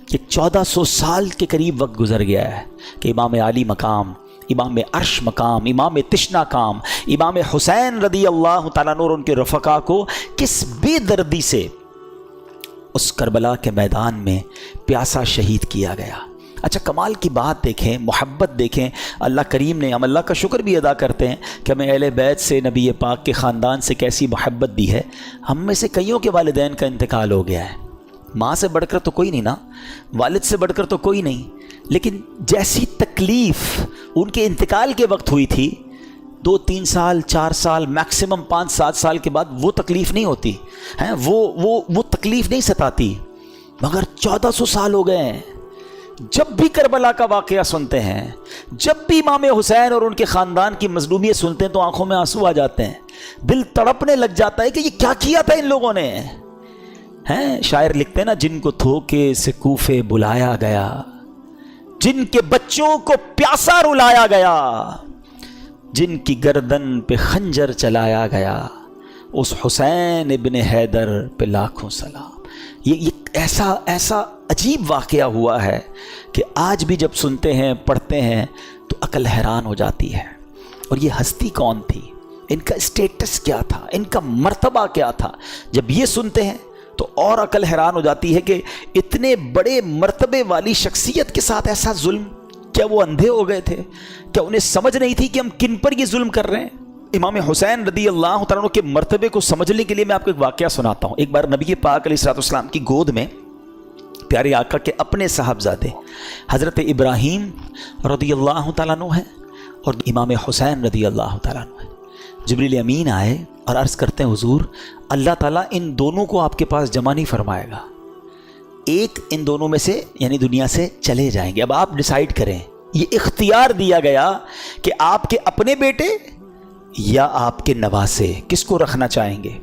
کہ 1400 سال کے قریب وقت گزر گیا ہے کہ امام علی مقام، امام عرش مقام، امام تشنا کام، امام حسین رضی اللہ تعالیٰ عنہ اور ان کے رفقا کو کس بے دردی سے اس کربلا کے میدان میں پیاسا شہید کیا گیا۔ اچھا کمال کی بات دیکھیں، محبت دیکھیں، اللہ کریم نے، ہم اللہ کا شکر بھی ادا کرتے ہیں کہ ہمیں اہل بیت سے، نبی پاک کے خاندان سے کیسی محبت دی ہے۔ ہم میں سے کئیوں کے والدین کا انتقال ہو گیا ہے، ماں سے بڑھ کر تو کوئی نہیں نا، والد سے بڑھ کر تو کوئی نہیں، لیکن جیسی تکلیف ان کے انتقال کے وقت ہوئی تھی 2-3 سال 4 سال میکسیمم 5-7 سال کے بعد وہ تکلیف نہیں ہوتی ہیں، وہ تکلیف نہیں ستاتی، مگر 1400 سال ہو گئے ہیں۔ جب بھی کربلا کا واقعہ سنتے ہیں، جب بھی امام حسین اور ان کے خاندان کی مظلومیت سنتے ہیں تو آنکھوں میں آنسو آ جاتے ہیں، دل تڑپنے لگ جاتا ہے کہ یہ کیا کیا تھا ان لوگوں نے۔ ہیں شاعر لکھتے ہیں نا، جن کو دھوکے سے کوفے بلایا گیا، جن کے بچوں کو پیاسا رلایا گیا، جن کی گردن پہ خنجر چلایا گیا، اس حسین ابن حیدر پہ لاکھوں سلام۔ یہ ایسا عجیب واقعہ ہوا ہے کہ آج بھی جب سنتے ہیں، پڑھتے ہیں تو عقل حیران ہو جاتی ہے۔ اور یہ ہستی کون تھی، ان کا اسٹیٹس کیا تھا، ان کا مرتبہ کیا تھا، جب یہ سنتے ہیں تو اور عقل حیران ہو جاتی ہے کہ اتنے بڑے مرتبے والی شخصیت کے ساتھ ایسا ظلم۔ کیا وہ اندھے ہو گئے تھے؟ کیا انہیں سمجھ نہیں تھی کہ ہم کن پر یہ ظلم کر رہے ہیں؟ امام حسین رضی اللہ تعالیٰ عنہ کے مرتبے کو سمجھنے کے لیے میں آپ کو ایک واقعہ سناتا ہوں۔ ایک بار نبی پاک علیہ الصلوۃ والسلام کی گود میں پیارے آقا کے اپنے صاحبزادے حضرت ابراہیم رضی اللہ تعالیٰ عنہ ہیں اور امام حسین رضی اللہ تعالیٰ عنہ ہیں۔ جبریل امین آئے اور عرض کرتے ہیں حضور اللہ تعالیٰ ان دونوں کو آپ کے پاس جمع نہیں فرمائے گا، ایک ان دونوں میں سے یعنی دنیا سے چلے جائیں گے، اب آپ ڈیسائیڈ کریں۔ یہ اختیار دیا گیا کہ آپ کے اپنے بیٹے یا آپ کے نواسے کس کو رکھنا چاہیں گے؟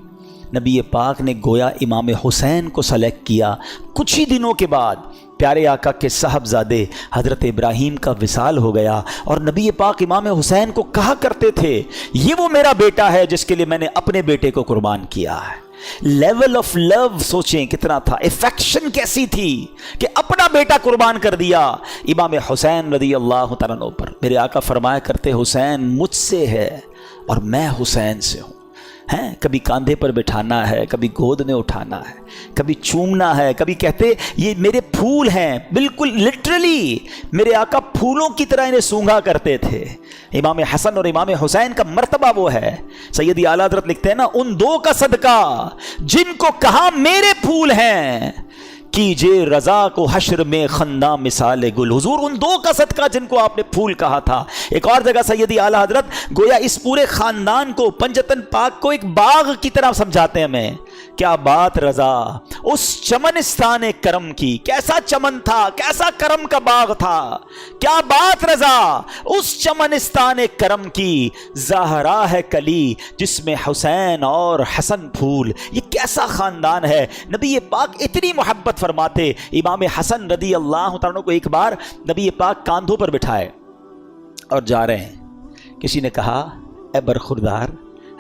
نبی پاک نے گویا امام حسین کو سلیکٹ کیا۔ کچھ ہی دنوں کے بعد پیارے آقا کے صاحبزادے حضرت ابراہیم کا وصال ہو گیا اور نبی پاک امام حسین کو کہا کرتے تھے یہ وہ میرا بیٹا ہے جس کے لیے میں نے اپنے بیٹے کو قربان کیا ہے۔ لیول آف لو سوچیں کتنا تھا، افیکشن کیسی تھی کہ اپنا بیٹا قربان کر دیا امام حسین رضی اللہ تعالیٰ عنہ پر۔ میرے آقا فرمایا کرتے حسین مجھ سے ہے اور میں حسین سے ہوں۔ ہیں کبھی کاندھے پر بٹھانا ہے، کبھی گود میں اٹھانا ہے، کبھی چومنا ہے، کبھی کہتے یہ میرے پھول ہیں، بالکل لٹرلی میرے آقا پھولوں کی طرح انہیں سونگھا کرتے تھے۔ امام حسن اور امام حسین کا مرتبہ وہ ہے، سیدی اعلیٰ حضرت لکھتے ہیں نا ان دو کا صدقہ جن کو کہا میرے پھول ہیں، کیجئے رضا کو حشر میں خنداں مثال گل۔ حضور ان دو کا صدقہ جن کو آپ نے پھول کہا تھا۔ ایک اور جگہ سیدی اعلیٰ حضرت گویا اس پورے خاندان کو، پنجتن پاک کو ایک باغ کی طرح سمجھاتے ہیں ہمیں۔ کیا بات رضا اس چمنستان کرم کی، کیسا چمن تھا، کیسا کرم کا باغ تھا، کیا بات رضا اس چمنستان کرم کی، زہرا ہے کلی جس میں حسین اور حسن پھول۔ یہ کیسا خاندان ہے۔ نبی پاک اتنی محبت فرماتے۔ امام حسن رضی اللہ تعالیٰ کو ایک بار نبی پاک کاندھوں پر بٹھائے اور جا رہے ہیں، کسی نے کہا اے برخوردار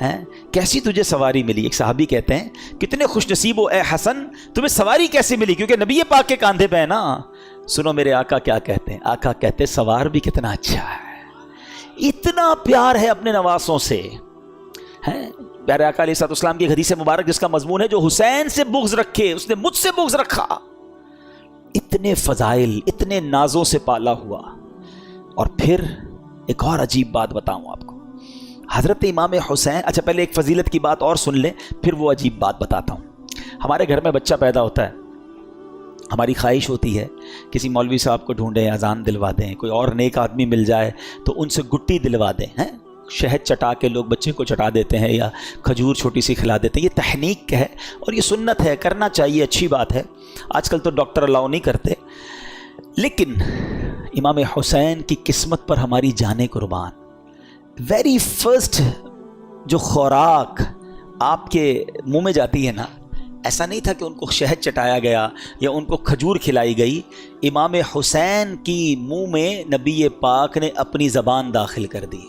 ہیں کیسی تجھے سواری ملی؟ ایک صحابی کہتے ہیں کتنے خوش نصیب ہو اے حسن، تمہیں سواری کیسی ملی؟ کیونکہ نبی پاک کے کاندھے پہ ہے نا۔ سنو میرے آقا کیا کہتے ہیں، آقا کہتے ہیں سوار بھی کتنا اچھا ہے، اتنا پیار ہے اپنے نواسوں سے۔ ہیں پیارے آقا علیہ الصلوۃ والسلام کی حدیث مبارک جس کا مضمون ہے جو حسین سے بغض رکھے اس نے مجھ سے بغض رکھا۔ اتنے فضائل، اتنے نازوں سے پالا ہوا۔ اور پھر ایک اور عجیب بات بتاؤں آپ کو، حضرت امام حسین، اچھا پہلے ایک فضیلت کی بات اور سن لیں پھر وہ عجیب بات بتاتا ہوں۔ ہمارے گھر میں بچہ پیدا ہوتا ہے، ہماری خواہش ہوتی ہے کسی مولوی صاحب کو ڈھونڈیں، اذان دلوا دیں، کوئی اور نیک آدمی مل جائے تو ان سے گٹی دلوا دیں۔ ہیں شہد چٹا کے لوگ بچے کو چٹا دیتے ہیں یا کھجور چھوٹی سی کھلا دیتے ہیں، یہ تحنیک ہے اور یہ سنت ہے، کرنا چاہیے، اچھی بات ہے۔ آج کل تو ڈاکٹر الاؤ نہیں کرتے، لیکن امام حسین کی قسمت پر ہماری جانیں قربان۔ ویری فرسٹ جو خوراک آپ کے منہ میں جاتی ہے نا، ایسا نہیں تھا کہ ان کو شہد چٹایا گیا یا ان کو کھجور کھلائی گئی، امام حسین کی منہ میں نبی پاک نے اپنی زبان داخل کر دی۔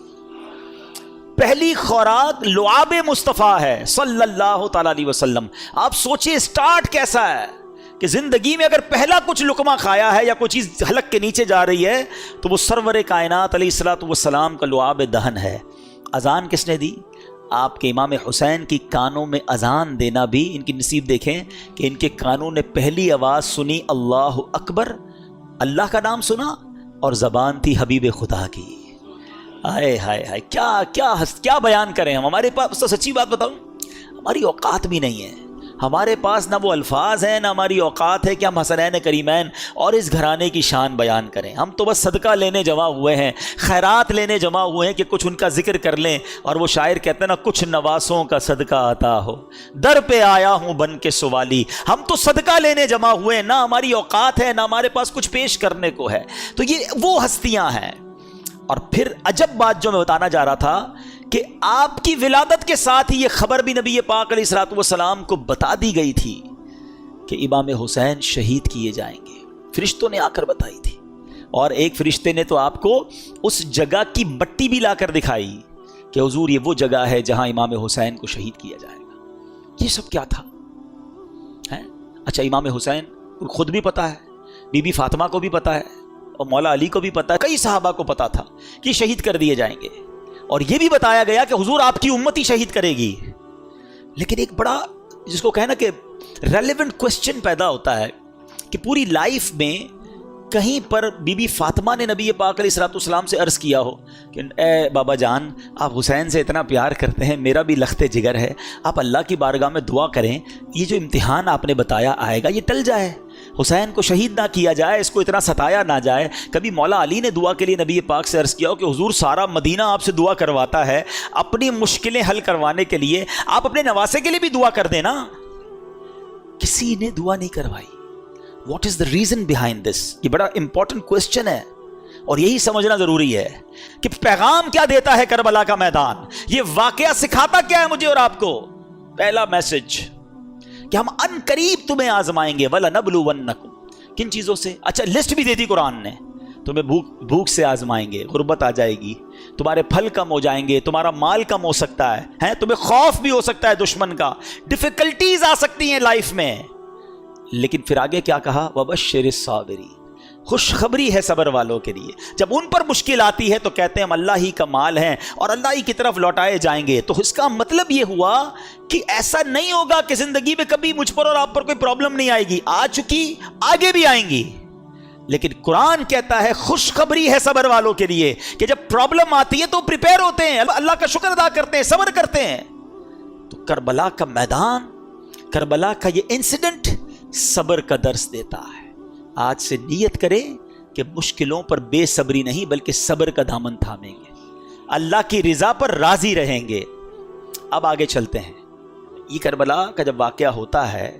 پہلی خوراک لعاب مصطفیٰ ہے صلی اللہ تعالیٰ علیہ وسلم۔ آپ سوچیں سٹارٹ کیسا ہے کہ زندگی میں اگر پہلا کچھ لقمہ کھایا ہے یا کوئی چیز حلق کے نیچے جا رہی ہے تو وہ سرور کائنات علیہ الصلوۃ والسلام کا لعاب دہن ہے۔ اذان کس نے دی؟ آپ کے امام حسین کی کانوں میں اذان دینا بھی ان کی نصیب دیکھیں کہ ان کے کانوں نے پہلی آواز سنی اللہ اکبر، اللہ کا نام سنا، اور زبان تھی حبیب خدا کی۔ ہائے ہائے ہائے، کیا بیان کریں ہم؟ ہمارے پاس تو سچی بات بتاؤں، ہماری اوقات بھی نہیں ہے، ہمارے پاس نہ وہ الفاظ ہیں نہ ہماری اوقات ہے کہ ہم حسنین کریمین اور اس گھرانے کی شان بیان کریں۔ ہم تو بس صدقہ لینے جمع ہوئے ہیں، خیرات لینے جمع ہوئے ہیں کہ کچھ ان کا ذکر کر لیں، اور وہ شاعر کہتے ہیں نا، کچھ نواسوں کا صدقہ عطا ہو، در پہ آیا ہوں بن کے سوالی۔ ہم تو صدقہ لینے جمع ہوئے ہیں، نہ ہماری اوقات ہے نہ ہمارے پاس کچھ پیش کرنے کو ہے۔ تو یہ وہ ہستیاں ہیں۔ اور پھر عجب بات جو میں بتانا جا رہا تھا کہ آپ کی ولادت کے ساتھ ہی یہ خبر بھی نبی پاک علیہ الصلوۃ والسلام کو بتا دی گئی تھی کہ امام حسین شہید کیے جائیں گے۔ فرشتوں نے آ کر بتائی تھی، اور ایک فرشتے نے تو آپ کو اس جگہ کی مٹی بھی لا کر دکھائی کہ حضور یہ وہ جگہ ہے جہاں امام حسین کو شہید کیا جائے گا۔ یہ سب کیا تھا؟ اچھا، امام حسین خود بھی پتا ہے، بی بی فاطمہ کو بھی پتا ہے، اور مولا علی کو بھی پتا ہے، کئی صحابہ کو پتا تھا کہ شہید کر دیے جائیں گے، اور یہ بھی بتایا گیا کہ حضور آپ کی امت ہی شہید کرے گی۔ لیکن ایک بڑا جس کو کہنا کہ ریلیونٹ کوسچن پیدا ہوتا ہے کہ پوری لائف میں کہیں پر بی بی فاطمہ نے نبی پاک علیہ الصلوۃ والسلام سے عرض کیا ہو کہ اے بابا جان، آپ حسین سے اتنا پیار کرتے ہیں، میرا بھی لخت جگر ہے، آپ اللہ کی بارگاہ میں دعا کریں یہ جو امتحان آپ نے بتایا آئے گا یہ ٹل جائے، حسین کو شہید نہ کیا جائے، اس کو اتنا ستایا نہ جائے۔ کبھی مولا علی نے دعا کے لیے نبی پاک سے عرض کیا ہو کہ حضور سارا مدینہ آپ سے دعا کرواتا ہے، اپنی مشکلیں حل کروانے کے لیے آپ اپنے نواسے کے لیے بھی دعا کر دینا۔ کسی نے دعا نہیں کروائی۔ What is the reason behind this? یہ بڑا امپورٹنٹ کوسچن ہے، اور یہی سمجھنا ضروری ہے کہ پیغام کیا دیتا ہے کربلا کا میدان، یہ واقعہ سکھاتا کیا ہے مجھے اور آپ کو۔ پہلا میسج کہ ہم ان قریب تمہیں آزمائیں گے، وَلَنَبْلُوَنَّكُمْ، کن چیزوں سے؟ اچھا لسٹ بھی دے دی قرآن نے، تمہیں بھوک سے آزمائیں گے، غربت آ جائے گی، تمہارے پھل کم ہو جائیں گے، تمہارا مال کم ہو سکتا ہے، تمہیں خوف بھی ہو سکتا ہے دشمن کا، ڈیفیکلٹیز آ سکتی ہیں لائف میں۔ لیکن پھر آگے کیا کہا؟ وَبَشِّرِ الصَّابِرِينَ، خوشخبری ہے صبر والوں کے لیے۔ جب ان پر مشکل آتی ہے تو کہتے ہیں ہم اللہ ہی کا مال ہیں اور اللہ ہی کی طرف لوٹائے جائیں گے۔ تو اس کا مطلب یہ ہوا کہ ایسا نہیں ہوگا کہ زندگی میں کبھی مجھ پر اور آپ پر کوئی پرابلم نہیں آئے گی، آ چکی، آگے بھی آئیں گی، لیکن قرآن کہتا ہے خوشخبری ہے صبر والوں کے لیے کہ جب پرابلم آتی ہے تو پریپیئر ہوتے ہیں، اللہ کا شکر ادا کرتے ہیں، صبر کرتے ہیں۔ تو کربلا کا میدان، کربلا کا یہ انسیڈنٹ صبر کا درس دیتا ہے۔ آج سے نیت کریں کہ مشکلوں پر بے صبری نہیں بلکہ صبر کا دامن تھامیں گے، اللہ کی رضا پر راضی رہیں گے۔ اب آگے چلتے ہیں۔ یہ کربلا کا جب واقعہ ہوتا ہے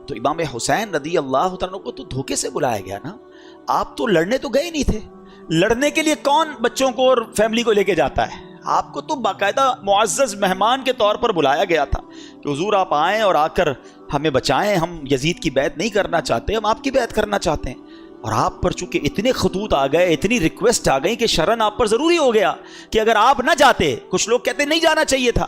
تو امام حسین رضی اللہ تعالیٰ کو تو دھوکے سے بلایا گیا نا، آپ تو لڑنے تو گئے نہیں تھے، لڑنے کے لیے کون بچوں کو اور فیملی کو لے کے جاتا ہے؟ آپ کو تو باقاعدہ معزز مہمان کے طور پر بلایا گیا تھا کہ حضور آپ آئیں اور آ کر ہمیں بچائیں، ہم یزید کی بیعت نہیں کرنا چاہتے، ہم آپ کی بیعت کرنا چاہتے ہیں۔ اور آپ پر چونکہ اتنے خطوط آ گئے، اتنی ریکویسٹ آ گئی کہ شرن آپ پر ضروری ہو گیا کہ اگر آپ نہ جاتے، کچھ لوگ کہتے نہیں جانا چاہیے تھا،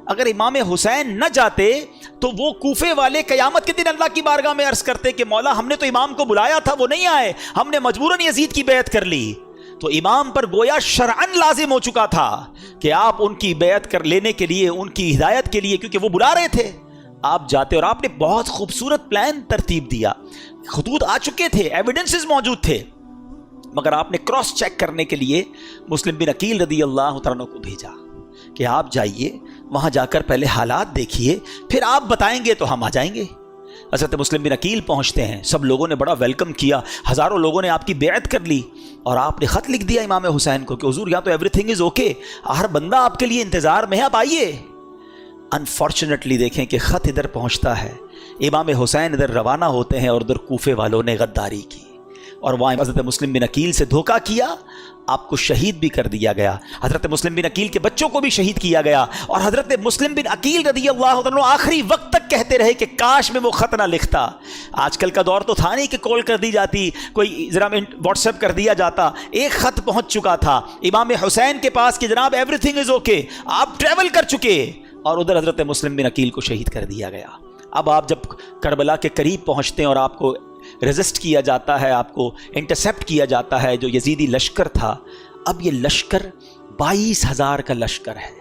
اگر امام حسین نہ جاتے تو وہ کوفے والے قیامت کے دن اللہ کی بارگاہ میں عرض کرتے کہ مولا ہم نے تو امام کو بلایا تھا، وہ نہیں آئے، ہم نے مجبوراً یزید کی بیعت کر لی۔ تو امام پر گویا شرعن لازم ہو چکا تھا کہ آپ ان کی بیعت کر لینے کے لیے، ان کی ہدایت کے لیے، کیونکہ وہ بلا رہے تھے، آپ جاتے، اور آپ نے بہت خوبصورت پلان ترتیب دیا، خطوط آ چکے تھے، ایویڈنسز موجود تھے، مگر آپ نے کراس چیک کرنے کے لیے مسلم بن عقیل رضی اللہ تعالیٰ کو بھیجا کہ آپ جائیے، وہاں جا کر پہلے حالات دیکھیے، پھر آپ بتائیں گے تو ہم آ جائیں گے۔ حضرت مسلم بن عقیل پہنچتے ہیں، سب لوگوں نے بڑا ویلکم کیا، ہزاروں لوگوں نے آپ کی بیعت کر لی، اور آپ نے خط لکھ دیا امام حسین کو کہ حضور یہاں تو ایوری تھنگ از اوکے، ہر بندہ آپ کے لیے انتظار میں ہے، آپ آئیے۔ انفارچونیٹلی دیکھیں کہ خط ادھر پہنچتا ہے، امام حسین ادھر روانہ ہوتے ہیں، اور ادھر کوفے والوں نے غداری کی اور وہاں حضرت مسلم بن عقیل سے دھوکہ کیا، آپ کو شہید بھی کر دیا گیا، حضرت مسلم بن عقیل کے بچوں کو بھی شہید کیا گیا، اور حضرت مسلم بن عقیل رضی اللہ عنہ آخری وقت تک کہتے رہے کہ کاش میں وہ خط نہ لکھتا۔ آج کل کا دور تو تھا نہیں کہ کال کر دی جاتی، کوئی ذرا واٹس ایپ کر دیا جاتا، ایک خط پہنچ چکا تھا امام حسین کے پاس کہ جناب ایوری تھنگ از اوکے، آپ ٹریول کر چکے، اور ادھر حضرت مسلم بن عقیل کو شہید کر دیا گیا۔ اب آپ جب کربلا کے قریب پہنچتے ہیں اور آپ کو ریزسٹ کیا جاتا ہے, آپ کو انٹرسیپٹ کیا جاتا ہے جو یزیدی لشکر تھا. اب یہ لشکر 22,000 کا لشکر ہے.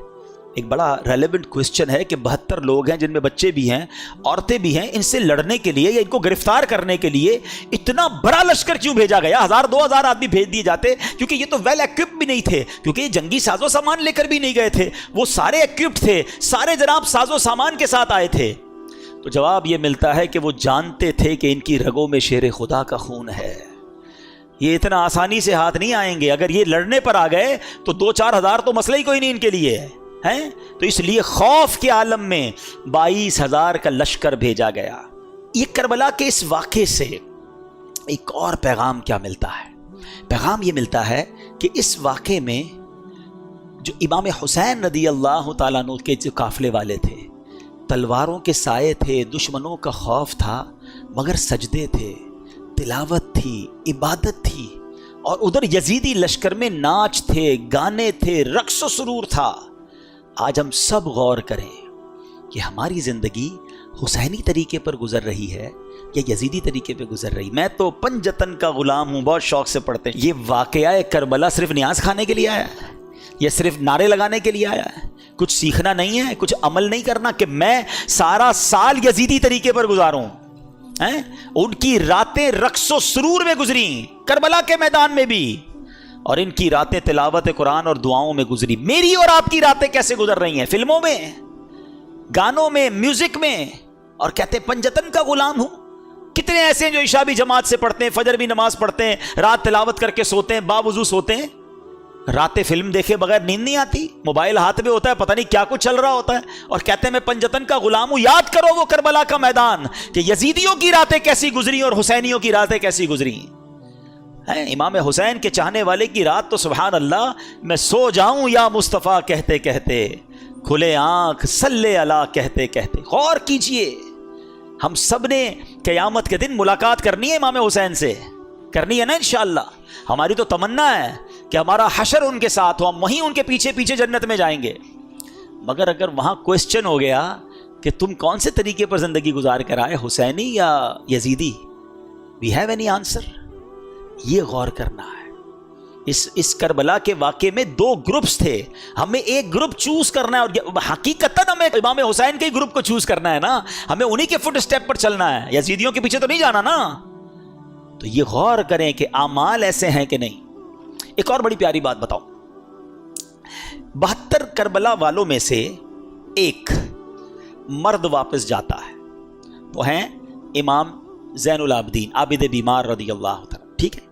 ایک بڑا ریلیونٹ کوسچن ہے کہ 72 لوگ ہیں جن میں بچے بھی ہیں, عورتیں بھی ہیں, ان سے لڑنے کے لیے یا ان کو گرفتار کرنے کے لیے اتنا بڑا لشکر کیوں بھیجا گیا؟ 1,000-2,000 آدمی بھیج دیے جاتے, کیونکہ یہ تو ویل ایکوپڈ بھی نہیں تھے, کیونکہ یہ جنگی ساز و سامان لے کر بھی نہیں گئے تھے, وہ سارے ایکوپڈ تھے, سارے جناب ساز و سامان کے ساتھ آئے تھے. تو جواب یہ ملتا ہے کہ وہ جانتے تھے کہ ان کی رگوں میں شیر خدا کا خون ہے, یہ اتنا آسانی سے ہاتھ نہیں آئیں گے. اگر یہ لڑنے پر آ گئے تو 2-4 ہزار تو مسئلہ ہی کوئی نہیں ان کے لیے ہے. تو اس لیے خوف کے عالم میں 22,000 کا لشکر بھیجا گیا. یہ کربلا کے اس واقعے سے ایک اور پیغام کیا ملتا ہے؟ پیغام یہ ملتا ہے کہ اس واقعے میں جو امام حسین رضی اللہ تعالیٰ عنہ کے جو قافلے والے تھے, تلواروں کے سائے تھے, دشمنوں کا خوف تھا, مگر سجدے تھے, تلاوت تھی, عبادت تھی, اور ادھر یزیدی لشکر میں ناچ تھے, گانے تھے, رقص و سرور تھا. آج ہم سب غور کریں کہ ہماری زندگی حسینی طریقے پر گزر رہی ہے یا یزیدی طریقے پہ گزر رہی. میں تو پنجتن کا غلام ہوں, بہت شوق سے پڑھتے ہیں. یہ واقعہ کربلا صرف نیاز کھانے کے لیے آیا ہے, یہ صرف نعرے لگانے کے لیے آیا ہے؟ کچھ سیکھنا نہیں ہے, کچھ عمل نہیں کرنا کہ میں سارا سال یزیدی طریقے پر گزاروں؟ ان کی راتیں رقص و سرور میں گزری کربلا کے میدان میں بھی, اور ان کی راتیں تلاوت قرآن اور دعاؤں میں گزری. میری اور آپ کی راتیں کیسے گزر رہی ہیں؟ فلموں میں, گانوں میں, میوزک میں, اور کہتے ہیں پنجتن کا غلام ہوں. کتنے ایسے ہیں جو عشاء بھی جماعت سے پڑھتے ہیں, فجر بھی نماز پڑھتے ہیں, رات تلاوت کر کے سوتے ہیں, باوضو سوتے ہیں, راتیں فلم دیکھے بغیر نیند نہیں آتی, موبائل ہاتھ میں ہوتا ہے, پتہ نہیں کیا کچھ چل رہا ہوتا ہے, اور کہتے ہیں میں پنجتن کا غلام ہوں. یاد کرو وہ کربلا کا میدان کہ یزیدیوں کی راتیں کیسی گزری اور حسینیوں کی راتیں کیسی گزری. امام حسین کے چاہنے والے کی رات تو سبحان اللہ, میں سو جاؤں یا مصطفیٰ کہتے کہتے, کھلے آنکھ صلی اللہ کہتے کہتے. غور کیجئے, ہم سب نے قیامت کے دن ملاقات کرنی ہے امام حسین سے, کرنی ہے نا انشاءاللہ. ہماری تو تمنا ہے کہ ہمارا حشر ان کے ساتھ ہو, ہم وہیں ان کے پیچھے پیچھے جنت میں جائیں گے. مگر اگر وہاں کوسچن ہو گیا کہ تم کون سے طریقے پر زندگی گزار کر آئے, حسینی یا یزیدی, وی ہیو اینی آنسر؟ یہ غور کرنا ہے. اس کربلا کے واقعے میں 2 گروپس تھے, ہمیں ایک گروپ چوز کرنا ہے, اور حقیقتاً ہمیں امام حسین کے گروپ کو چوز کرنا ہے نا, ہمیں انہی کے فٹ اسٹیپ پر چلنا ہے, یزیدیوں کے پیچھے تو نہیں جانا نا. تو یہ غور کریں کہ اعمال ایسے ہیں کہ نہیں. ایک اور بڑی پیاری بات بتاؤں, 72 کربلا والوں میں سے ایک مرد واپس جاتا ہے, وہ ہیں امام زین العابدین عابد بیمار رضی اللہ تعالیٰ. ٹھیک ہے,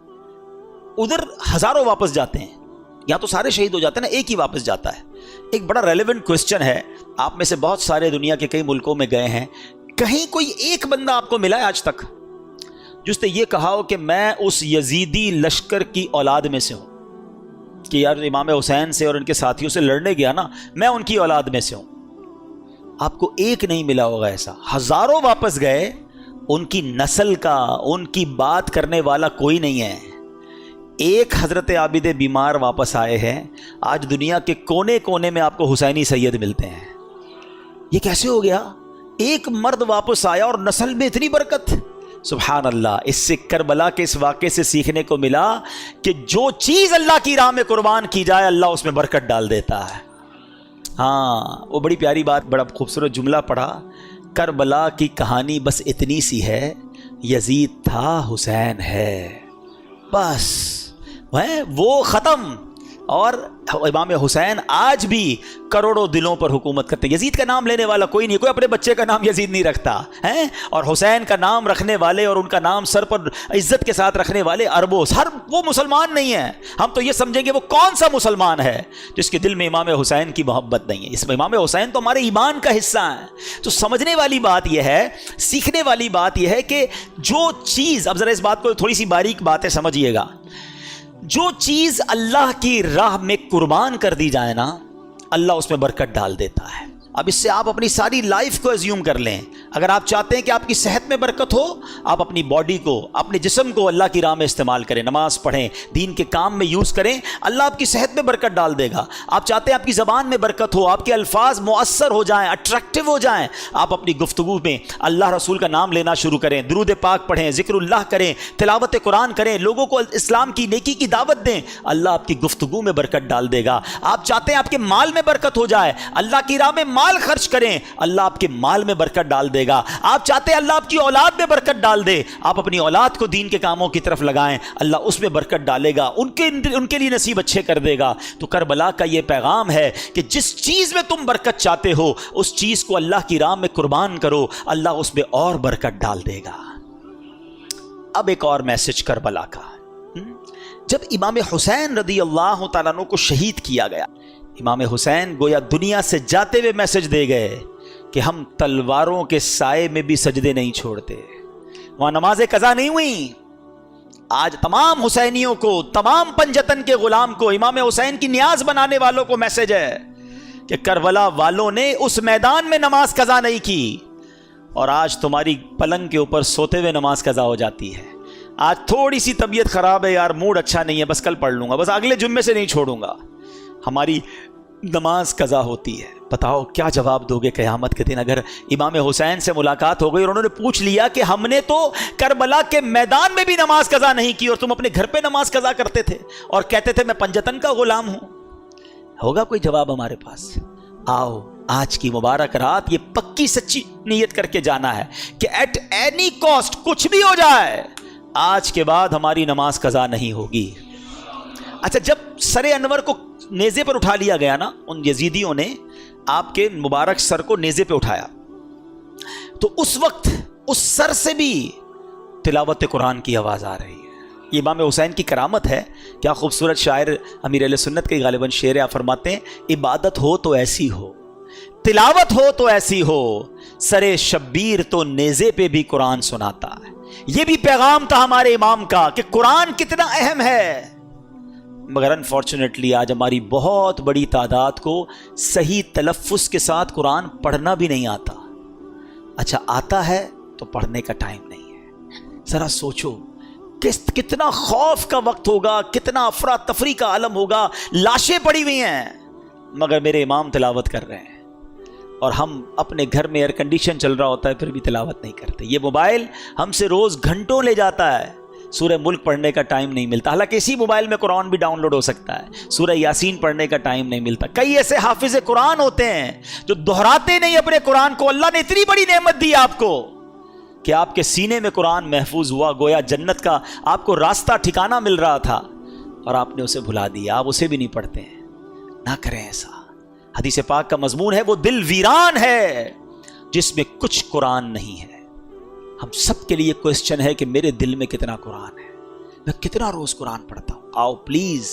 ادھر ہزاروں واپس جاتے ہیں, یا تو سارے شہید ہو جاتے ہیں نا, ایک ہی واپس جاتا ہے. ایک بڑا ریلیونٹ کوسچن ہے, آپ میں سے بہت سارے دنیا کے کئی ملکوں میں گئے ہیں, کہیں کوئی ایک بندہ آپ کو ملا ہے آج تک جس نے یہ کہا ہو کہ میں اس یزیدی لشکر کی اولاد میں سے ہوں, کہ یار امام حسین سے اور ان کے ساتھیوں سے لڑنے گیا نا, میں ان کی اولاد میں سے ہوں؟ آپ کو ایک نہیں ملا ہوگا ایسا. ہزاروں واپس گئے, ان کی نسل کا, ان کی بات کرنے والا کوئی نہیں ہے. ایک حضرت عابد بیمار واپس آئے ہیں. آج دنیا کے کونے کونے میں آپ کو حسینی سید ملتے ہیں. یہ کیسے ہو گیا؟ ایک مرد واپس آیا اور نسل میں اتنی برکت. سبحان اللہ. اس سے کربلا کے اس واقعے سے سیکھنے کو ملا کہ جو چیز اللہ کی راہ میں قربان کی جائے اللہ اس میں برکت ڈال دیتا ہے. ہاں, وہ بڑی پیاری بات, بڑا خوبصورت جملہ پڑھا, کربلا کی کہانی بس اتنی سی ہے, یزید تھا حسین ہے, بس وہ ختم. اور امام حسین آج بھی کروڑوں دلوں پر حکومت کرتے. یزید کا نام لینے والا کوئی نہیں, کوئی اپنے بچے کا نام یزید نہیں رکھتا ہے, اور حسین کا نام رکھنے والے اور ان کا نام سر پر عزت کے ساتھ رکھنے والے اربوں, ہر وہ مسلمان نہیں ہیں. ہم تو یہ سمجھیں گے وہ کون سا مسلمان ہے جس کے دل میں امام حسین کی محبت نہیں ہے. اس میں امام حسین تو ہمارے ایمان کا حصہ ہیں. تو سمجھنے والی بات یہ ہے, سیکھنے والی بات یہ ہے کہ جو چیز, اب ذرا اس بات کو تھوڑی سی باریک باتیں سمجھیے گا, جو چیز اللہ کی راہ میں قربان کر دی جائے نا, اللہ اس میں برکت ڈال دیتا ہے. اب اس سے آپ اپنی ساری لائف کو ایزیوم کر لیں. اگر آپ چاہتے ہیں کہ آپ کی صحت میں برکت ہو, آپ اپنی باڈی کو, اپنے جسم کو اللہ کی راہ میں استعمال کریں, نماز پڑھیں, دین کے کام میں یوز کریں, اللہ آپ کی صحت میں برکت ڈال دے گا. آپ چاہتے ہیں آپ کی زبان میں برکت ہو, آپ کے الفاظ مؤثر ہو جائیں, اٹریکٹیو ہو جائیں, آپ اپنی گفتگو میں اللہ رسول کا نام لینا شروع کریں, درود پاک پڑھیں, ذکر اللہ کریں, تلاوت قرآن کریں, لوگوں کو اسلام کی نیکی کی دعوت دیں, اللہ آپ کی گفتگو میں برکت ڈال دے گا. آپ چاہتے ہیں آپ کے مال میں برکت ہو جائے, اللہ کی راہ میں مال خرچ کریں, اللہ آپ کے مال میں برکت ڈال دے گا. آپ چاہتے ہیں اللہ آپ کی اولاد میں برکت ڈال دے, آپ اپنی اولاد کو دین کے کاموں کی طرف لگائیں, اللہ اس میں برکت ڈالے گا, ان کے لیے نصیب اچھے کر دے گا. تو کربلا کا یہ پیغام ہے کہ جس چیز میں تم برکت چاہتے ہو اس چیز کو اللہ کی راہ میں قربان کرو, اللہ اس میں اور برکت ڈال دے گا. اب ایک اور میسج کربلا کا. جب امام حسین رضی اللہ تعالیٰ عنہ کو شہید کیا گیا, امام حسین گویا دنیا سے جاتے ہوئے میسج دے گئے کہ ہم تلواروں کے سائے میں بھی سجدے نہیں چھوڑتے. وہاں نمازیں قضا نہیں ہوئیں. آج تمام حسینیوں کو, تمام پنجتن کے غلام کو, امام حسین کی نیاز بنانے والوں کو میسج ہے کہ کربلا والوں نے اس میدان میں نماز قضا نہیں کی, اور آج تمہاری پلنگ کے اوپر سوتے ہوئے نماز قضا ہو جاتی ہے. آج تھوڑی سی طبیعت خراب ہے یار, موڈ اچھا نہیں ہے, بس کل پڑھ لوں گا, بس اگلے جمعے سے نہیں چھوڑوں گا, ہماری نماز قضا ہوتی ہے. بتاؤ کیا جواب دو گے قیامت کے دن اگر امام حسین سے ملاقات ہو گئی اور انہوں نے پوچھ لیا کہ ہم نے تو کربلا کے میدان میں بھی نماز قضا نہیں کی اور تم اپنے گھر پہ نماز قضا کرتے تھے اور کہتے تھے میں پنجتن کا غلام ہوں؟ ہوگا کوئی جواب ہمارے پاس؟ آؤ آج کی مبارک رات یہ پکی سچی نیت کر کے جانا ہے کہ ایٹ اینی کاسٹ کچھ بھی ہو جائے آج کے بعد ہماری نماز قضا نہیں ہوگی. اچھا, جب سر انور کو نیزے پر اٹھا لیا گیا نا, ان یزیدیوں نے آپ کے مبارک سر کو نیزے پہ اٹھایا, تو اس وقت اس سر سے بھی تلاوت قرآن کی آواز آ رہی ہے. یہ امام حسین کی کرامت ہے. کیا خوبصورت شاعر امیر اہل سنت کے غالباً شعر آپ فرماتے ہیں, عبادت ہو تو ایسی ہو, تلاوت ہو تو ایسی ہو, سر شبیر تو نیزے پہ بھی قرآن سناتا ہے. یہ بھی پیغام تھا ہمارے امام کا کہ قرآن کتنا اہم ہے, مگر انفارچونیٹلی آج ہماری بہت بڑی تعداد کو صحیح تلفظ کے ساتھ قرآن پڑھنا بھی نہیں آتا. اچھا آتا ہے تو پڑھنے کا ٹائم نہیں ہے. ذرا سوچو کتنا خوف کا وقت ہوگا, کتنا افراتفری کا عالم ہوگا, لاشیں پڑی ہوئی ہیں مگر میرے امام تلاوت کر رہے ہیں, اور ہم اپنے گھر میں ایئر کنڈیشن چل رہا ہوتا ہے پھر بھی تلاوت نہیں کرتے. یہ موبائل ہم سے روز گھنٹوں لے جاتا ہے, سورہ ملک پڑھنے کا ٹائم نہیں ملتا. حالانکہ اسی موبائل میں قرآن بھی ڈاؤن لوڈ ہو سکتا ہے, سورہ یاسین پڑھنے کا ٹائم نہیں ملتا. کئی ایسے حافظ قرآن ہوتے ہیں جو دہراتے نہیں اپنے قرآن کو. اللہ نے اتنی بڑی نعمت دی آپ کو کہ آپ کے سینے میں قرآن محفوظ ہوا, گویا جنت کا آپ کو راستہ ٹھکانہ مل رہا تھا, اور آپ نے اسے بھلا دیا, آپ اسے بھی نہیں پڑھتے ہیں. نہ کریں ایسا. حدیث پاک کا مضمون ہے وہ دل ویران ہے جس میں کچھ قرآن نہیں ہے. ہم سب کے لیے کوسچن ہے کہ میرے دل میں کتنا قرآن ہے, میں کتنا روز قرآن پڑھتا ہوں. آؤ پلیز,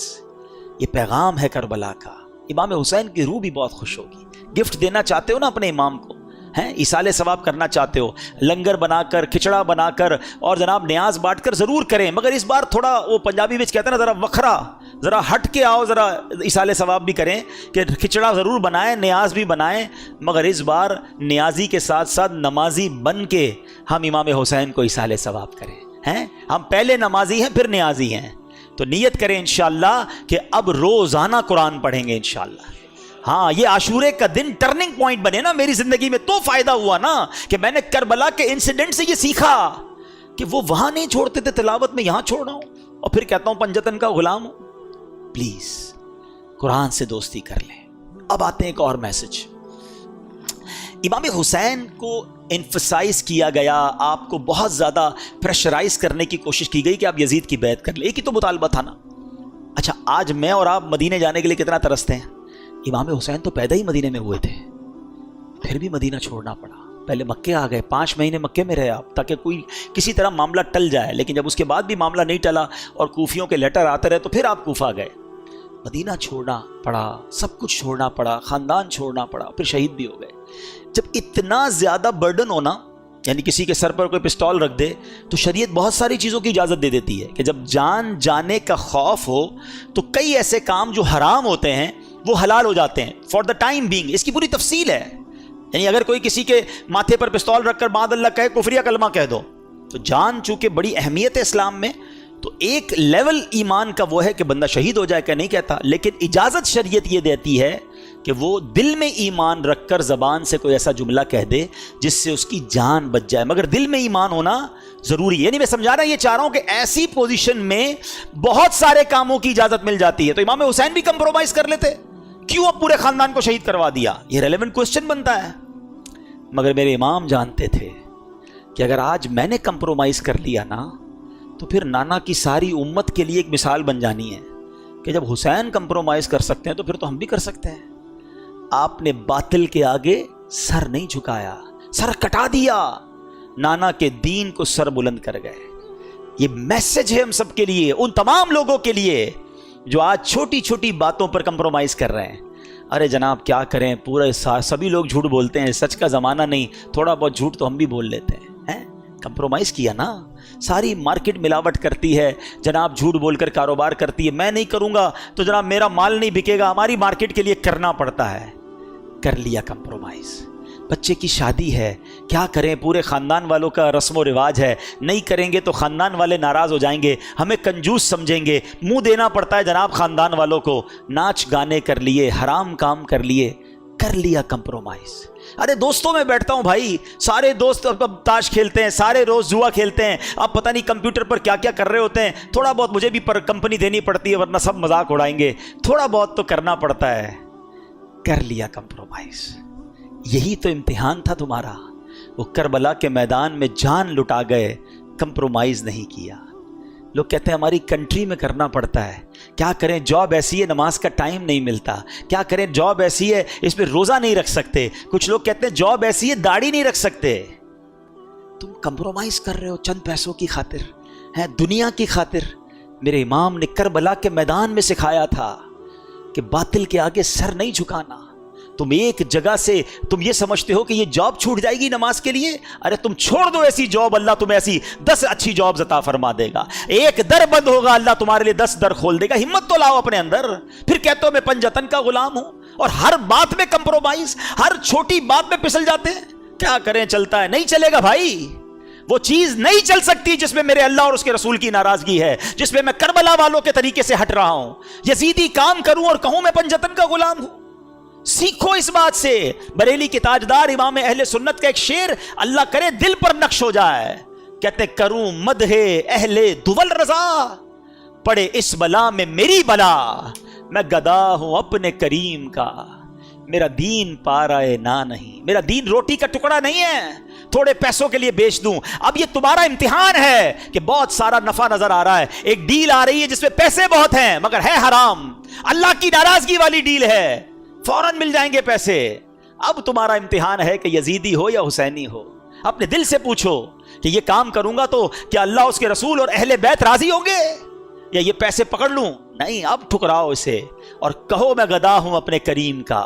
یہ پیغام ہے کربلا کا. امام حسین کی روح بھی بہت خوش ہوگی. گفٹ دینا چاہتے ہو نا اپنے امام کو, ہیں ایصال ثواب کرنا چاہتے ہو, لنگر بنا کر, کھچڑا بنا کر اور جناب نیاز بانٹ کر ضرور کریں, مگر اس بار تھوڑا وہ پنجابی میں کہتے ہیں نا ذرا وکھرا, ذرا ہٹ کے آؤ, ذرا ایصال ثواب بھی کریں کہ کھچڑا ضرور بنائیں, نیاز بھی بنائیں, مگر اس بار نیازی کے ساتھ ساتھ نمازی بن کے ہم امام حسین کو ایصال ثواب کریں. ہیں ہم پہلے نمازی ہیں پھر نیازی ہیں, تو نیت کریں انشاءاللہ کہ اب روزانہ قرآن پڑھیں گے انشاءاللہ. ہاں یہ عاشورے کا دن ٹرننگ پوائنٹ بنے نا میری زندگی میں, تو فائدہ ہوا نا کہ میں نے کربلا کے انسیڈنٹ سے یہ سیکھا کہ وہ وہاں نہیں چھوڑتے تھے تلاوت میں, یہاں چھوڑ رہا ہوں اور پھر کہتا ہوں پنجتن کا غلام ہوں. پلیز قرآن سے دوستی کر لیں. اب آتے ہیں ایک اور میسج. امام حسین کو انفسائز کیا گیا, آپ کو بہت زیادہ پریشرائز کرنے کی کوشش کی گئی کہ آپ یزید کی بیعت کر لیں. ایک ہی تو مطالبہ تھا نا. اچھا آج میں اور آپ مدینے جانے کے لیے کتنا ترستے ہیں. امام حسین تو پیدا ہی مدینے میں ہوئے تھے, پھر بھی مدینہ چھوڑنا پڑا. پہلے مکے آ گئے, 5 مہینے مکے میں رہے آپ تاکہ کوئی کسی طرح معاملہ ٹل جائے, لیکن جب اس کے بعد بھی معاملہ نہیں ٹلا اور کوفیوں کے لیٹر آتے رہے تو پھر آپ کوفہ گئے. مدینہ چھوڑنا پڑا, سب کچھ چھوڑنا پڑا, خاندان چھوڑنا پڑا, پھر شہید بھی ہو گئے. جب اتنا زیادہ برڈن ہونا, یعنی کسی کے سر پر کوئی پسٹول رکھ دے, تو شریعت بہت ساری چیزوں کی اجازت دے دیتی ہے کہ جب جان جانے کا خوف ہو تو کئی ایسے کام جو حرام ہوتے ہیں وہ حلال ہو جاتے ہیں فار دا ٹائم بینگ. اس کی پوری تفصیل ہے. یعنی اگر کوئی کسی کے ماتھے پر پستول رکھ کر بعد اللہ کہے کفریہ کلمہ کہہ دو، تو جان چونکہ بڑی اہمیت ہے اسلام میں، تو ایک لیول ایمان کا وہ ہے کہ بندہ شہید ہو جائے، کہ نہیں کہتا، لیکن اجازت شریعت یہ دیتی ہے کہ وہ دل میں ایمان رکھ کر زبان سے کوئی ایسا جملہ کہہ دے جس سے اس کی جان بچ جائے، مگر دل میں ایمان ہونا ضروری ہے۔ یعنی میں سمجھا رہا یہ چاہ رہا ہوں کہ ایسی پوزیشن میں بہت سارے کاموں کی اجازت مل جاتی ہے، تو امام حسین بھی کمپرومائز کر لیتے، کیوں اب پورے خاندان کو شہید کروا دیا؟ یہ ریلیونٹ کوسچن بنتا ہے۔ مگر میرے امام جانتے تھے کہ اگر آج میں نے کمپرومائز کر لیا نا تو پھر نانا کی ساری امت کے لیے ایک مثال بن جانی ہے کہ جب حسین کمپرومائز کر سکتے ہیں تو پھر تو ہم بھی کر سکتے ہیں۔ آپ نے باطل کے آگے سر نہیں جھکایا، سر کٹا دیا، نانا کے دین کو سر بلند کر گئے۔ یہ میسج ہے ہم سب کے لیے، ان تمام لوگوں کے لیے جو آج چھوٹی چھوٹی باتوں پر کمپرومائز کر رہے ہیں۔ ارے جناب کیا کریں، پورے سبھی لوگ جھوٹ بولتے ہیں، سچ کا زمانہ نہیں، تھوڑا بہت جھوٹ تو ہم بھی بول لیتے ہیں۔ کمپرومائز کیا نا، ساری مارکیٹ ملاوٹ کرتی ہے جناب، جھوٹ بول کر کاروبار کرتی ہے، میں نہیں کروں گا تو جناب میرا مال نہیں بکے گا، ہماری مارکیٹ کے لیے کرنا پڑتا ہے۔ کر لیا کمپرومائز۔ بچے کی شادی ہے، کیا کریں، پورے خاندان والوں کا رسم و رواج ہے، نہیں کریں گے تو خاندان والے ناراض ہو جائیں گے، ہمیں کنجوس سمجھیں گے، منہ دینا پڑتا ہے جناب خاندان والوں کو، ناچ گانے کر لیے، حرام کام کر لیے، کر لیا کمپرومائز۔ ارے دوستوں میں بیٹھتا ہوں بھائی، سارے دوست اب تاش کھیلتے ہیں، سارے روز جوا کھیلتے ہیں، اب پتہ نہیں کمپیوٹر پر کیا کیا کر رہے ہوتے ہیں، تھوڑا بہت مجھے بھی پر کمپنی دینی پڑتی ہے ورنہ سب مذاق اڑائیں گے، تھوڑا بہت تو کرنا پڑتا ہے۔ کر لیا کمپرومائز۔ یہی تو امتحان تھا تمہارا، وہ کربلا کے میدان میں جان لٹا گئے، کمپرومائز نہیں کیا۔ لوگ کہتے ہیں ہماری کنٹری میں کرنا پڑتا ہے، کیا کریں، جاب ایسی ہے نماز کا ٹائم نہیں ملتا، کیا کریں، جاب ایسی ہے اس میں روزہ نہیں رکھ سکتے، کچھ لوگ کہتے ہیں جاب ایسی ہے داڑھی نہیں رکھ سکتے۔ تم کمپرومائز کر رہے ہو چند پیسوں کی خاطر، ہے دنیا کی خاطر۔ میرے امام نے کربلا کے میدان میں سکھایا تھا کہ باطل کے آگے سر نہیں جھکانا۔ تم ایک جگہ سے تم یہ سمجھتے ہو کہ یہ جاب چھوٹ جائے گی نماز کے لیے، ارے تم چھوڑ دو ایسی جاب، اللہ تمہیں ایسی 10 اچھی جاب عطا فرما دے گا۔ ایک در بند ہوگا، اللہ تمہارے لیے 10 در کھول دے گا۔ ہمت تو لاؤ اپنے اندر، پھر کہتے ہو میں پنجتن کا غلام ہوں، اور ہر بات میں کمپرومائز، ہر چھوٹی بات میں پھسل جاتے ہیں۔ کیا کریں، چلتا ہے، نہیں چلے گا بھائی، وہ چیز نہیں چل سکتی جس میں میرے اللہ اور اس کے رسول کی ناراضگی ہے، جس میں میں کربلا والوں کے طریقے سے ہٹ رہا ہوں، یزیدی کام کروں اور کہوں میں پنجتن کا غلام ہوں۔ سیکھو اس بات سے۔ بریلی کے تاجدار امام اہل سنت کا ایک شعر اللہ کرے دل پر نقش ہو جائے، کہتے کروں مدح اہل دول رضا، پڑے اس بلا میں میری بلا، میں گدا ہوں اپنے کریم کا، میرا دین پارائے نہ نہیں، میرا دین روٹی کا ٹکڑا نہیں ہے تھوڑے پیسوں کے لیے بیچ دوں۔ اب یہ تمہارا امتحان ہے کہ بہت سارا نفع نظر آ رہا ہے، ایک ڈیل آ رہی ہے جس میں پیسے بہت ہیں مگر ہے حرام، اللہ کی ناراضگی والی ڈیل ہے، فوراً مل جائیں گے پیسے۔ اب تمہارا امتحان ہے کہ یزیدی ہو یا حسینی ہو، اپنے دل سے پوچھو کہ یہ کام کروں گا تو کیا اللہ اس کے رسول اور اہل بیت راضی ہوں گے، یا یہ پیسے پکڑ لوں؟ نہیں، اب ٹھکراؤ اسے اور کہو میں گدا ہوں اپنے کریم کا،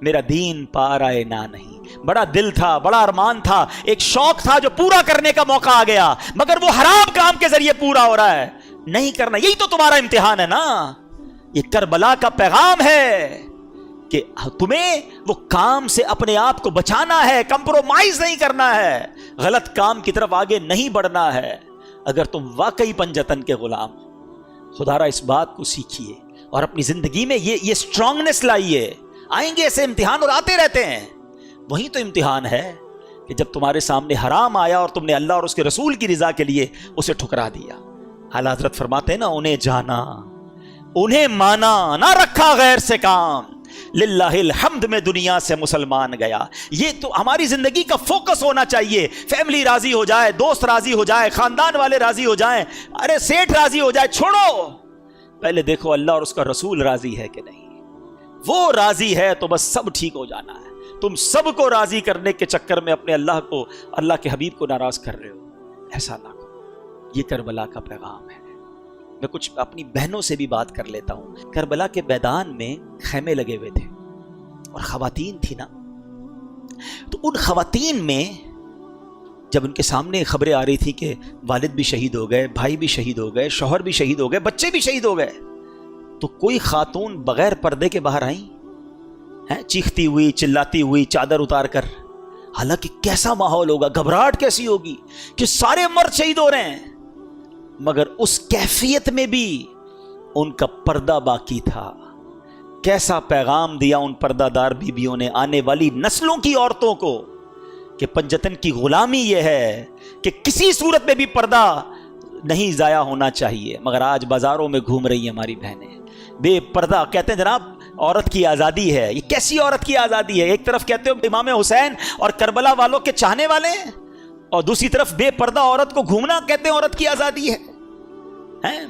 میرا دین پارائے نہ نہیں۔ بڑا دل تھا، بڑا ارمان تھا، ایک شوق تھا جو پورا کرنے کا موقع آ گیا، مگر وہ حرام کام کے ذریعے پورا ہو رہا ہے، نہیں کرنا۔ یہی تو تمہارا امتحان ہے نا، یہ کربلا کا پیغام ہے کہ تمہیں وہ کام سے اپنے آپ کو بچانا ہے، کمپرومائز نہیں کرنا ہے، غلط کام کی طرف آگے نہیں بڑھنا ہے، اگر تم واقعی پنجتن کے غلام ہو۔ خدا را اس بات کو سیکھیے اور اپنی زندگی میں یہ سٹرانگنس لائیے۔ آئیں گے ایسے امتحان اور آتے رہتے ہیں، وہی تو امتحان ہے کہ جب تمہارے سامنے حرام آیا اور تم نے اللہ اور اس کے رسول کی رضا کے لیے اسے ٹھکرا دیا۔ اعلیٰ حضرت فرماتے ہیں نا، انہیں جانا، انہیں مانا، نہ رکھا غیر سے کام، للہ الحمد میں دنیا سے مسلمان گیا۔ یہ تو ہماری زندگی کا فوکس ہونا چاہیے، فیملی راضی ہو جائے، دوست راضی ہو جائے، خاندان والے راضی ہو جائیں، ارے سیٹ راضی ہو جائے، چھوڑو، پہلے دیکھو اللہ اور اس کا رسول راضی ہے کہ نہیں۔ وہ راضی ہے تو بس سب ٹھیک ہو جانا ہے۔ تم سب کو راضی کرنے کے چکر میں اپنے اللہ کو، اللہ کے حبیب کو ناراض کر رہے ہو، ایسا نہ کرو۔ یہ کربلا کا پیغام ہے۔ میں کچھ اپنی بہنوں سے بھی بات کر لیتا ہوں۔ کربلا کے میدان میں خیمے لگے ہوئے تھے اور خواتین تھی نا، تو ان خواتین میں جب ان کے سامنے خبریں آ رہی تھی کہ والد بھی شہید ہو گئے، بھائی بھی شہید ہو گئے، شوہر بھی شہید ہو گئے، بچے بھی شہید ہو گئے، تو کوئی خاتون بغیر پردے کے باہر آئیں؟ چیختی ہوئی چلاتی ہوئی چادر اتار کر. حالانکہ کیسا ماحول ہوگا, گھبراہٹ کیسی ہوگی کہ سارے مرد شہید ہو رہے ہیں, مگر اس کیفیت میں بھی ان کا پردہ باقی تھا. کیسا پیغام دیا ان پردہ دار بیویوں نے آنے والی نسلوں کی عورتوں کو کہ پنجتن کی غلامی یہ ہے کہ کسی صورت میں بھی پردہ نہیں ضائع ہونا چاہیے. مگر آج بازاروں میں گھوم رہی ہیں ہماری بہنیں بے پردہ. کہتے ہیں جناب عورت کی آزادی ہے. یہ کیسی عورت کی آزادی ہے؟ ایک طرف کہتے ہو امام حسین اور کربلا والوں کے چاہنے والے ہیں, اور دوسری طرف بے پردہ عورت کو گھومنا کہتے ہیں عورت کی آزادی ہے.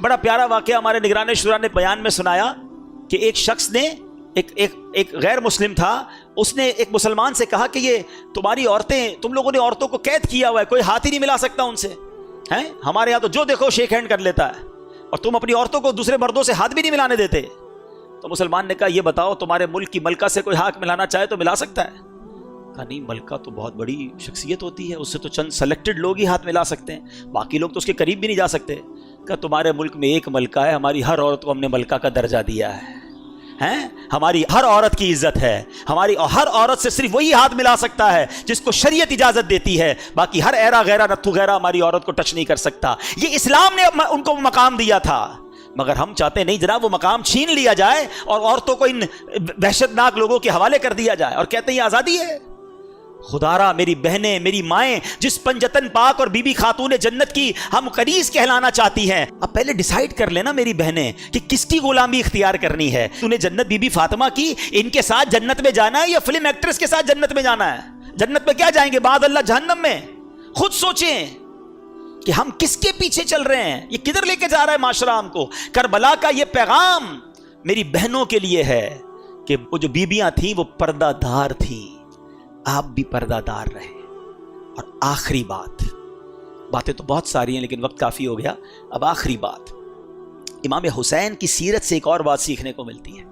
بڑا پیارا واقعہ ہمارے نگران شورا نے بیان میں سنایا کہ ایک شخص نے ایک غیر مسلم تھا, اس نے ایک مسلمان سے کہا کہ یہ تمہاری عورتیں, تم لوگوں نے عورتوں کو قید کیا ہوا ہے, کوئی ہاتھ ہی نہیں ملا سکتا ان سے. ہمارے یہاں تو جو دیکھو شیک ہینڈ کر لیتا ہے, اور تم اپنی عورتوں کو دوسرے مردوں سے ہاتھ بھی نہیں ملانے دیتے. تو مسلمان نے کہا یہ بتاؤ تمہارے ملک کی ملکہ سے کوئی ہاتھ ملانا چاہے تو ملا سکتا ہے؟ کہا نہیں, ملکہ تو بہت بڑی شخصیت ہوتی ہے, اس سے تو چند سلیکٹڈ لوگ ہی ہاتھ ملا سکتے ہیں, باقی لوگ تو اس کے قریب بھی نہیں جا سکتے. کہا تمہارے ملک میں ایک ملکہ ہے, ہماری ہر عورت کو ہم نے ملکہ کا درجہ دیا ہے. ہماری ہر عورت کی عزت ہے, ہماری ہر عورت سے صرف وہی ہاتھ ملا سکتا ہے جس کو شریعت اجازت دیتی ہے, باقی ہر ایرا غیرہ نتھو غیرہ ہماری عورت کو ٹچ نہیں کر سکتا. یہ اسلام نے ان کو مقام دیا تھا, مگر ہم چاہتے نہیں جناب وہ مقام چھین لیا جائے اور عورتوں کو ان وحشت ناک لوگوں کے حوالے کر دیا جائے, اور کہتے ہیں یہ آزادی ہے. خدارا میری بہنیں میری مائیں جس پنجتن پاک اور بی بی خاتون جنت کی ہم قریض کہلانا چاہتی ہیں, اب پہلے ڈیسائیڈ کر لینا میری بہنیں کہ کس کی غلامی اختیار کرنی ہے. تو نے جنت بی بی فاطمہ کی, ان کے ساتھ جنت میں جانا ہے یا فلم ایکٹریس کے ساتھ جنت میں جانا ہے؟ جنت میں کیا جائیں گے بعد اللہ, جہنم میں. خود سوچیں کہ ہم کس کے پیچھے چل رہے ہیں, یہ کدھر لے کے جا رہا ہے معاشرہ ہم کو. کربلا کا یہ پیغام میری بہنوں کے لیے ہے کہ وہ جو بیبیاں تھیں وہ پردہ دار تھیں, آپ بھی پردہ دار رہے. اور آخری بات, باتیں تو بہت ساری ہیں لیکن وقت کافی ہو گیا, اب آخری بات, امام حسین کی سیرت سے ایک اور بات سیکھنے کو ملتی ہے,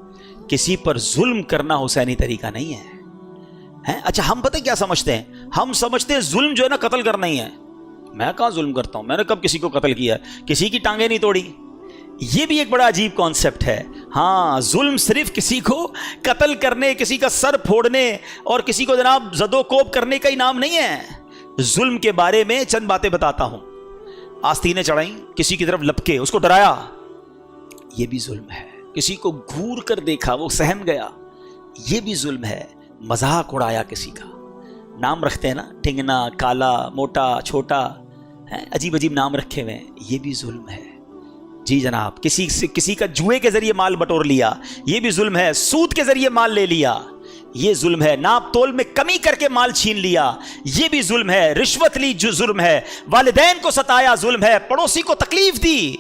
کسی پر ظلم کرنا حسینی طریقہ نہیں ہے. اچھا ہم پتہ کیا سمجھتے ہیں, ہم سمجھتے ہیں ظلم جو ہے نا قتل کرنا ہی ہے. میں کہاں ظلم کرتا ہوں, میں نے کب کسی کو قتل کیا, کسی کی ٹانگیں نہیں توڑی. یہ بھی ایک بڑا عجیب کانسیپٹ ہے. ہاں ظلم صرف کسی کو قتل کرنے, کسی کا سر پھوڑنے اور کسی کو جناب زد و کوب کرنے کا انعام نہیں ہے. ظلم کے بارے میں چند باتیں بتاتا ہوں. آستینیں چڑھائیں, کسی کی طرف لپکے اس کو ڈرایا, یہ بھی ظلم ہے. کسی کو گھور کر دیکھا وہ سہم گیا, یہ بھی ظلم ہے. مذاق اڑایا کسی کا, نام رکھتے ہیں نا ٹھنگنا, کالا, موٹا, چھوٹا, عجیب عجیب نام رکھے ہوئے ہیں, یہ بھی ظلم ہے. جی جناب کسی کا جوئے کے ذریعے مال بٹور لیا, یہ بھی ظلم ہے. سود کے ذریعے مال لے لیا, یہ ظلم ہے. ناپ تول میں کمی کر کے مال چھین لیا, یہ بھی ظلم ہے. رشوت لی جو ظلم ہے. والدین کو ستایا ظلم ہے. پڑوسی کو تکلیف دی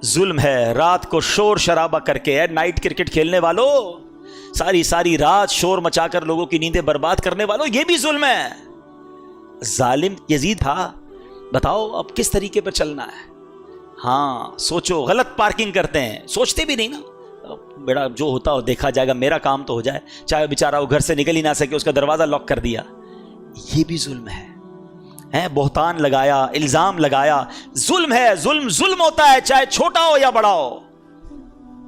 ظلم ہے. رات کو شور شرابہ کر کے, نائٹ کرکٹ کھیلنے والوں, ساری رات شور مچا کر لوگوں کی نیندیں برباد کرنے والوں, یہ بھی ظلم ہے. ظالم یزید تھا, بتاؤ اب کس طریقے پر چلنا ہے. ہاں سوچو, غلط پارکنگ کرتے ہیں, سوچتے بھی نہیں نا, بیڑا جو ہوتا ہو دیکھا جائے گا, میرا کام تو ہو جائے, چاہے بیچارہ وہ گھر سے نکل ہی نہ سکے, اس کا دروازہ لاک کر دیا, یہ بھی ظلم ہے. بہتان لگایا, الزام لگایا, ظلم ہے. ظلم ہوتا ہے چاہے چھوٹا ہو یا بڑا ہو.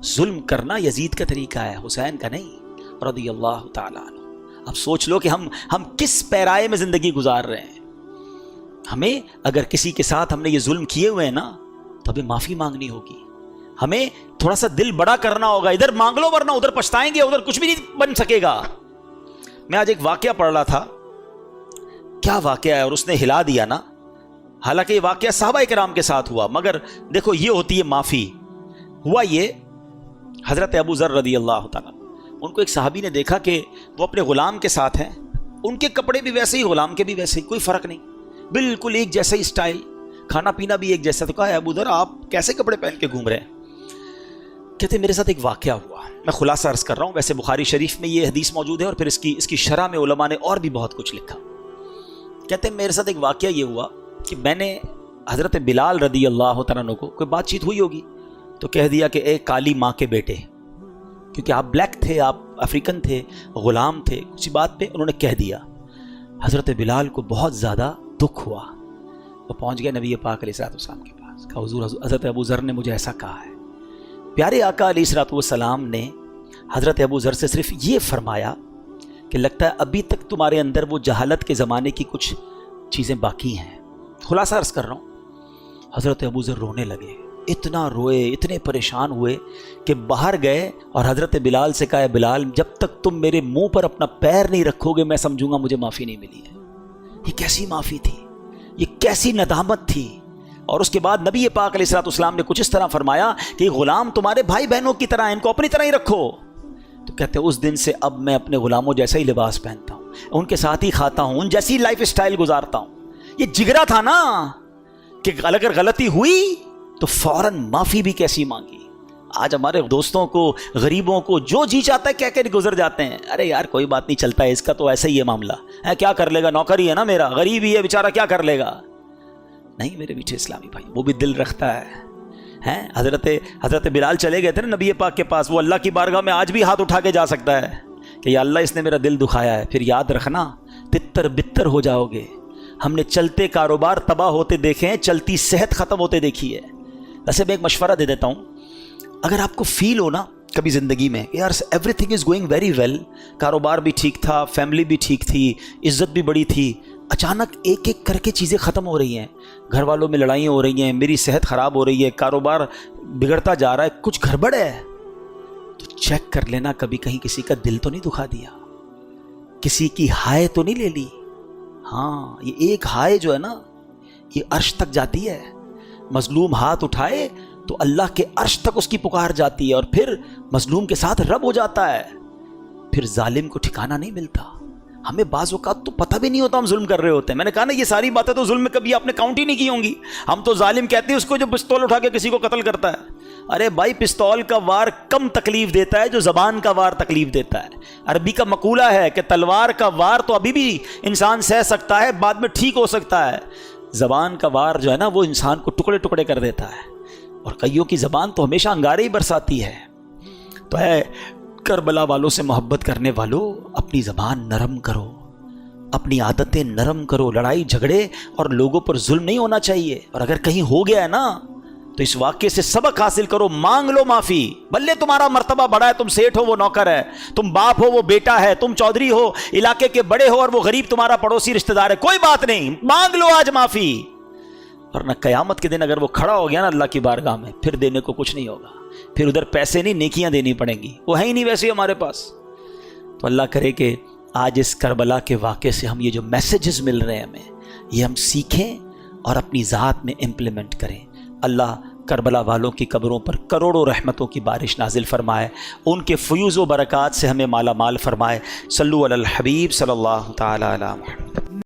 ظلم کرنا یزید کا طریقہ ہے, حسین کا نہیں رضی اللہ تعالیٰ عنہ. اب سوچ لو کہ ہم کس پیرائے میں زندگی گزار رہے ہیں. ہمیں اگر کسی کے ساتھ ہم نے یہ ظلم کیے ہوئے ہیں نا تو ہمیں معافی مانگنی ہوگی, ہمیں تھوڑا سا دل بڑا کرنا ہوگا. ادھر مانگ لو ورنہ ادھر پچھتائیں گے, ادھر کچھ بھی نہیں بن سکے گا. میں آج ایک واقعہ پڑھ رہا تھا, کیا واقعہ ہے, اور اس نے ہلا دیا نا. حالانکہ یہ واقعہ صحابہ کرام کے ساتھ ہوا, مگر دیکھو یہ ہوتی ہے معافی. ہوا یہ, حضرت ابو ذر رضی اللہ تعالیٰ, ان کو ایک صحابی نے دیکھا کہ وہ اپنے غلام کے ساتھ ہیں, ان کے کپڑے بھی ویسے ہی, غلام کے بھی ویسے ہی, کوئی فرق نہیں, بالکل ایک جیسا ہی اسٹائل, کھانا پینا بھی ایک جیسا. تو کہا ابو ذر آپ کیسے کپڑے پہن کے گھوم رہے ہیں؟ کہتے میرے ساتھ ایک واقعہ ہوا, میں خلاصہ عرض کر رہا ہوں, ویسے بخاری شریف میں یہ حدیث موجود ہے اور پھر اس کی شرح میں علماء نے اور بھی بہت کچھ لکھا. کہتے میرے ساتھ ایک واقعہ یہ ہوا کہ میں نے حضرت بلال رضی اللہ تعالیٰ عنہ کو کوئی بات چیت ہوئی ہوگی تو کہہ دیا کہ اے کالی ماں کے بیٹے, کیونکہ آپ بلیک تھے, آپ افریقن تھے, غلام تھے, کسی بات پہ انہوں نے کہہ دیا. حضرت بلال کو بہت زیادہ دکھ ہوا, وہ پہنچ گئے نبی پاک علیہ الصلوۃ والسلام کے پاس, کہا حضور حضرت ابو ذر نے مجھے ایسا کہا ہے. پیارے آقا علیہ الصلوۃ والسلام نے حضرت ابو ذر سے صرف یہ فرمایا کہ لگتا ہے ابھی تک تمہارے اندر وہ جہالت کے زمانے کی کچھ چیزیں باقی ہیں. خلاصہ عرض کر رہا ہوں, حضرت ابو ذر رونے لگے, اتنا روئے, اتنے پریشان ہوئے کہ باہر گئے اور حضرت بلال سے کہا, بلال جب تک تم میرے منہ پر اپنا پیر نہیں رکھو گے میں سمجھوں گا مجھے معافی نہیں ملی ہے. یہ کیسی معافی تھی, یہ کیسی ندامت تھی. اور اس کے بعد نبی پاک علیہ الصلوۃ والسلام نے کچھ اس طرح فرمایا کہ یہ غلام تمہارے بھائی بہنوں کی طرح ہیں, ان کو اپنی طرح ہی رکھو. تو کہتے ہیں اس دن سے اب میں اپنے غلاموں جیسا ہی لباس پہنتا ہوں, ان کے ساتھ ہی کھاتا ہوں, ان جیسی لائف اسٹائل گزارتا ہوں. یہ جگرا تھا نا کہ اگر غلطی ہوئی تو فوراً معافی بھی کیسی مانگی. آج ہمارے دوستوں کو, غریبوں کو جو جی چاہتا ہے کہہ کے گزر جاتے ہیں, ارے یار کوئی بات نہیں, چلتا ہے, اس کا تو ایسا ہی ہے معاملہ ہے, کیا کر لے گا, نوکری ہے نا میرا, غریب ہی ہے بیچارہ, کیا کر لے گا. نہیں میرے میٹھے اسلامی بھائی, وہ بھی دل رکھتا ہے. حضرت بلال چلے گئے تھے نا نبی پاک کے پاس, وہ اللہ کی بارگاہ میں آج بھی ہاتھ اٹھا کے جا سکتا ہے کہ یا اللہ اس نے میرا دل دکھایا ہے. پھر یاد رکھنا تتر بتر ہو جاؤ گے. ہم نے چلتے کاروبار تباہ ہوتے دیکھے ہیں, چلتی صحت ختم ہوتے دیکھی ہے. ویسے میں ایک مشورہ دے دیتا ہوں, اگر آپ کو فیل ہو نا کبھی زندگی میں یار everything is going very well, کاروبار بھی ٹھیک تھا, فیملی بھی ٹھیک تھی, عزت بھی بڑی تھی, اچانک ایک ایک کر کے چیزیں ختم ہو رہی ہیں, گھر والوں میں لڑائیاں ہو رہی ہیں, میری صحت خراب ہو رہی ہے, کاروبار بگڑتا جا رہا ہے, کچھ گڑبڑ ہے, تو چیک کر لینا کبھی کہیں کسی کا دل تو نہیں دکھا دیا, کسی کی ہائے تو نہیں لے لی. ہاں یہ ایک ہائے جو ہے نا یہ عرش تک جاتی ہے. مظلوم ہاتھ اٹھائے تو اللہ کے عرش تک اس کی پکار جاتی ہے, اور پھر مظلوم کے ساتھ رب ہو جاتا ہے. پھر ظالم کو ٹھکانہ نہیں ملتا. ہمیں بعض اوقات تو پتہ بھی نہیں ہوتا ہم ظلم کر رہے ہوتے ہیں. میں نے کہا نا یہ ساری باتیں تو ظلم میں کبھی آپ نے کاؤنٹ ہی نہیں کی ہوں گی. ہم تو ظالم کہتے ہیں اس کو جو پستول اٹھا کے کسی کو قتل کرتا ہے. ارے بھائی پستول کا وار کم تکلیف دیتا ہے جو زبان کا وار تکلیف دیتا ہے. عربی کا مقولہ ہے کہ تلوار کا وار تو ابھی بھی انسان سہ سکتا ہے, بعد میں ٹھیک ہو سکتا ہے, زبان کا وار جو ہے نا وہ انسان کو ٹکڑے ٹکڑے کر دیتا ہے. اور کئیوں کی زبان تو ہمیشہ انگارے ہی برساتی ہے. تو ہے کربلا والوں سے محبت کرنے والوں, اپنی زبان نرم کرو, اپنی عادتیں نرم کرو. لڑائی جھگڑے اور لوگوں پر ظلم نہیں ہونا چاہیے. اور اگر کہیں ہو گیا ہے نا تو اس واقعے سے سبق حاصل کرو, مانگ لو معافی. بلے تمہارا مرتبہ بڑا ہے, تم سیٹھ ہو وہ نوکر ہے, تم باپ ہو وہ بیٹا ہے, تم چودھری ہو علاقے کے بڑے ہو اور وہ غریب تمہارا پڑوسی رشتہ دار ہے, کوئی بات نہیں, مانگ لو آج معافی. ورنہ قیامت کے دن اگر وہ کھڑا ہو گیا نا اللہ کی بارگاہ میں, پھر دینے کو کچھ نہیں ہوگا. پھر ادھر پیسے نہیں, نیکیاں دینی پڑیں گی, وہ ہیں ہی نہیں ویسے ہمارے پاس. تو اللہ کرے کہ آج اس کربلا کے واقعے سے ہم یہ جو میسیجز مل رہے ہیں ہمیں, یہ ہم سیکھیں اور اپنی ذات میں امپلیمنٹ کریں. اللہ کربلا والوں کی قبروں پر کروڑوں رحمتوں کی بارش نازل فرمائے, ان کے فیوز و برکات سے ہمیں مالا مال فرمائے. صلو علی الحبیب صلی اللہ تعالی علی محمد.